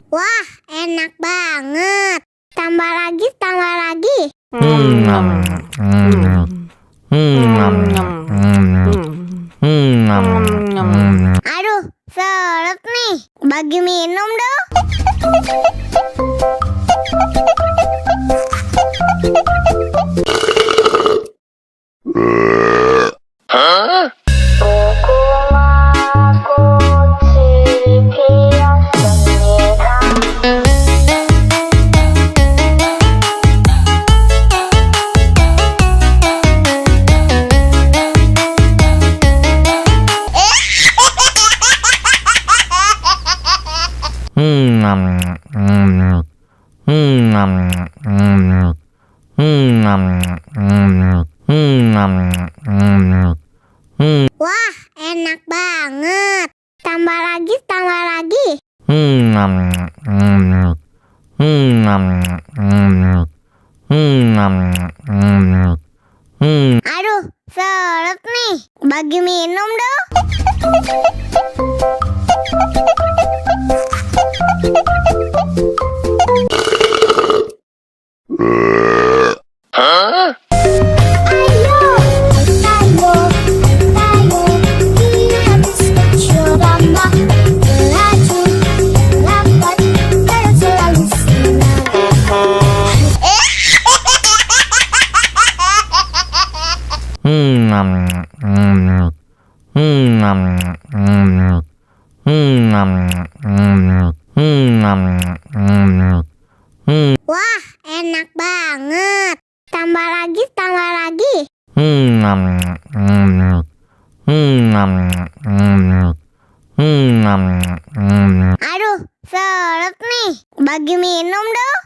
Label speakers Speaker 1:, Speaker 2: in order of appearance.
Speaker 1: Wah, enak banget. Tambah lagi, tambah lagi. Aduh, seret nih. Bagi minum dong. Wah, enak banget. Tambah lagi, tambah lagi. Aduh, seret nih. Bagi minum dong. Wah, enak banget. Tambah lagi, tambah lagi. Aduh, seret nih. Bagi minum dong.